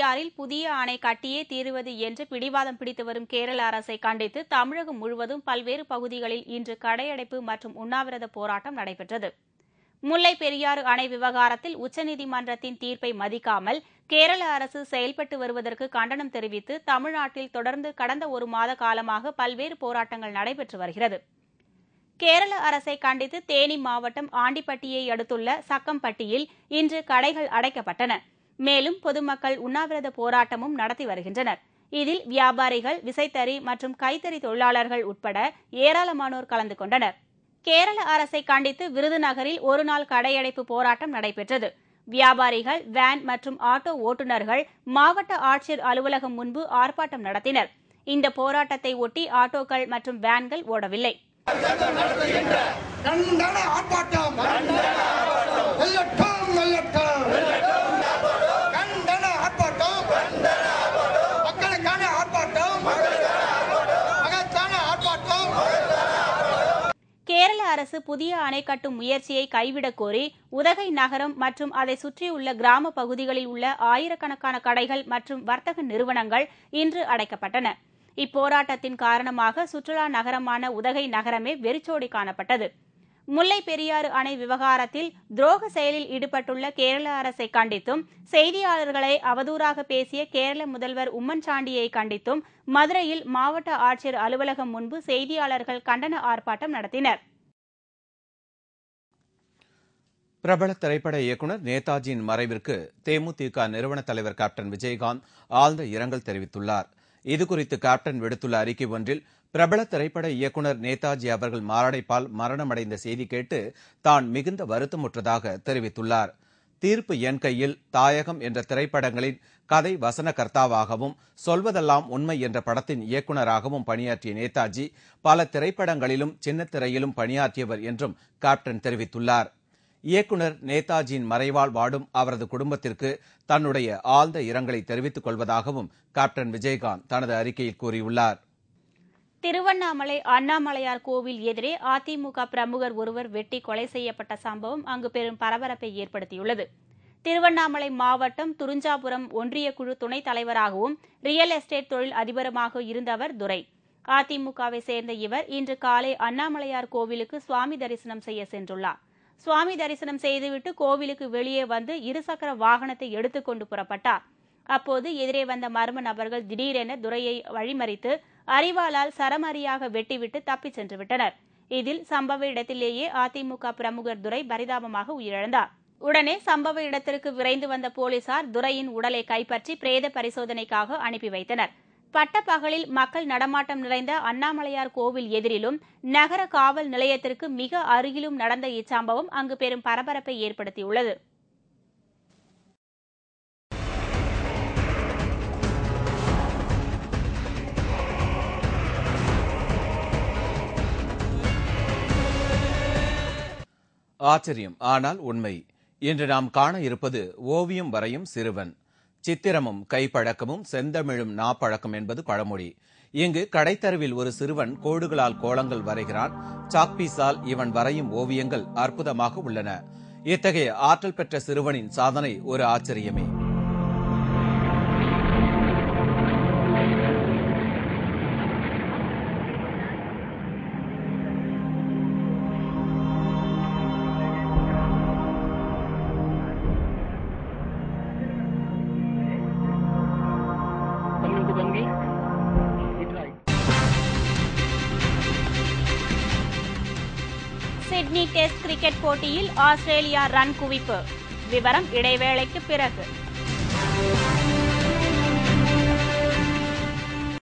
பெரியாறில் புதிய அணை கட்டியே தீருவது என்று பிடிவாதம் பிடித்து வரும் கேரள அரசை கண்டித்து தமிழகம் முழுவதும் பல்வேறு பகுதிகளில் இன்று கடையடைப்பு மற்றும் உண்ணாவிரத போராட்டம் நடைபெற்றது. முல்லை பெரியாறு அணை விவகாரத்தில் உச்சநீதிமன்றத்தின் தீர்ப்பை மதிக்காமல் கேரள அரசு செயல்பட்டு வருவதற்கு கண்டனம் தெரிவித்து தமிழ்நாட்டில் தொடர்ந்து கடந்த ஒரு மாத காலமாக பல்வேறு போராட்டங்கள் நடைபெற்று வருகிறது. கேரள அரசை கண்டித்து தேனி மாவட்டம் ஆண்டிப்பட்டியை அடுத்துள்ள சக்கம்பட்டியில் இன்று கடைகள் அடைக்கப்பட்டன. மேலும் பொதுமக்கள் உண்ணாவிரத போராட்டமும் நடத்தி வருகின்றனர். இதில் வியாபாரிகள், விசைத்தறி மற்றும் கைத்தறி தொழிலாளர்கள் உட்பட ஏராளமானோர் கலந்து கொண்டனர். கேரள அரசை கண்டித்து விருதுநகரில் ஒருநாள் கடையடைப்பு போராட்டம் நடைபெற்றது. வியாபாரிகள், வேன் மற்றும் ஆட்டோ ஓட்டுநர்கள் மாவட்ட ஆட்சியர் அலுவலகம் முன்பு ஆர்ப்பாட்டம் நடத்தினர். இந்த போராட்டத்தை ஒட்டி ஆட்டோக்கள் மற்றும் வேன்கள் ஓடவில்லை. கேரள அரசு புதிய அணை கட்டும் முயற்சியை கைவிடக் கோரி உதகை நகரம் மற்றும் அதை சுற்றியுள்ள கிராம பகுதிகளில் உள்ள ஆயிரக்கணக்கான கடைகள் மற்றும் வர்த்தக நிறுவனங்கள் இன்று அடைக்கப்பட்டன. இப்போராட்டத்தின் காரணமாக சுற்றுலா நகரமான உதகை நகரமே வெறிச்சோடி காணப்பட்டது. முல்லை பெரியாறு அணை விவகாரத்தில் துரோக செயலில் ஈடுபட்டுள்ள கேரள அரசை கண்டித்தும், செய்தியாளர்களை அவதூறாக பேசிய கேரள முதல்வர் உம்மன்சாண்டியை கண்டித்தும் மதுரையில் மாவட்ட ஆட்சியர் அலுவலகம் முன்பு செய்தியாளர்கள் கண்டன ஆர்ப்பாட்டம் நடத்தினர். பிரபல திரைப்பட இயக்குநர் நேதாஜியின் மறைவிற்கு தேமுதிக நிறுவன தலைவர் கேப்டன் விஜயகாந்த் ஆழ்ந்த இரங்கல் தெரிவித்துள்ளார். இதுகுறித்து கேப்டன் விடுத்துள்ள அறிக்கை ஒன்றில், பிரபல திரைப்பட இயக்குநர் நேதாஜி அவர்கள் மாரடைப்பால் மரணமடைந்த செய்தி கேட்டு தான் மிகுந்த வருத்தமுற்றதாக தெரிவித்துள்ளார். தீர்ப்பு என் கையில், தாயகம் என்ற திரைப்படங்களின் கதை வசனகர்த்தாவாகவும், சொல்வதெல்லாம் உண்மை என்ற படத்தின் இயக்குநராகவும் பணியாற்றிய நேதாஜி பல திரைப்படங்களிலும் சின்னத்திரையிலும் பணியாற்றியவர் என்றும் கேப்டன் தெரிவித்துள்ளார். இயக்குநர் நேதாஜியின் மறைவால் வாடும் அவரது குடும்பத்திற்கு தன்னுடைய ஆழ்ந்த இரங்கலை தெரிவித்துக் கொள்வதாகவும் கேப்டன் விஜயகாந்த் தனது அறிக்கையில் கூறியுள்ளார். திருவண்ணாமலை அண்ணாமலையார் கோவில் எதிரே அதிமுக பிரமுகர் ஒருவர் வெட்டி கொலை செய்யப்பட்ட சம்பவம் அங்கு பெரும் பரபரப்பை ஏற்படுத்தியுள்ளது. திருவண்ணாமலை மாவட்டம் துறிஞ்சாபுரம் ஒன்றிய குழு துணைத் தலைவராகவும் ரியல் எஸ்டேட் தொழில் அதிபருமாக இருந்தவர் துரை. அதிமுகவை சேர்ந்த இவர் இன்று காலை அண்ணாமலையார் கோவிலுக்கு சுவாமி தரிசனம் செய்ய சென்றுள்ளார். சுவாமி தரிசனம் செய்துவிட்டு கோவிலுக்கு வெளியே வந்து இருசக்கர வாகனத்தை எடுத்துக்கொண்டு புறப்பட்டார். அப்போது எதிரே வந்த மர்ம நபர்கள் திடீரென துரையை வழிமறித்து அரிவாளால் சரமாரியாக வெட்டிவிட்டு தப்பிச் சென்று விட்டனர். இதில் சம்பவ இடத்திலேயே அதிமுக பிரமுகர் துரை பரிதாபமாக உயிரிழந்தார். உடனே சம்பவ இடத்திற்கு விரைந்து வந்த போலீசார் துரையின் உடலை கைப்பற்றி பிரேத பரிசோதனைக்காக அனுப்பி வைத்தனர். பட்டப்பகலில் மக்கள் நடமாட்டம் நிறைந்த அண்ணாமலையார் கோவில் எதிரிலும் நகர காவல் நிலையத்திற்கு மிக அருகிலும் நடந்த இச்சம்பவம் அங்கு பெரும் பரபரப்பை ஏற்படுத்தியுள்ளது. ஆச்சரியம், ஆனால் உண்மை. இன்று நாம் காண இருப்பது ஓவியம் வரையும் சிறுவன். சித்திரமும் கைப்பழக்கமும் செந்தமிழும் நாப்பழக்கம் என்பது பழமொழி. இங்கு கடைத்தருவில் ஒரு சிறுவன் கோடுகளால் கோலங்கள் வரைகிறான். சாக்பீஸால் இவன் வரையும் ஓவியங்கள் அற்புதமாக உள்ளன. இத்தகைய ஆற்றல் பெற்ற சிறுவனின் சாதனை ஒரு ஆச்சரியமே. சிட்னி டெஸ்ட் கிரிக்கெட் போட்டியில் ஆஸ்திரேலியா ரன் குவிப்பு. விவரம் இடைவேளைக்கு பிறகு.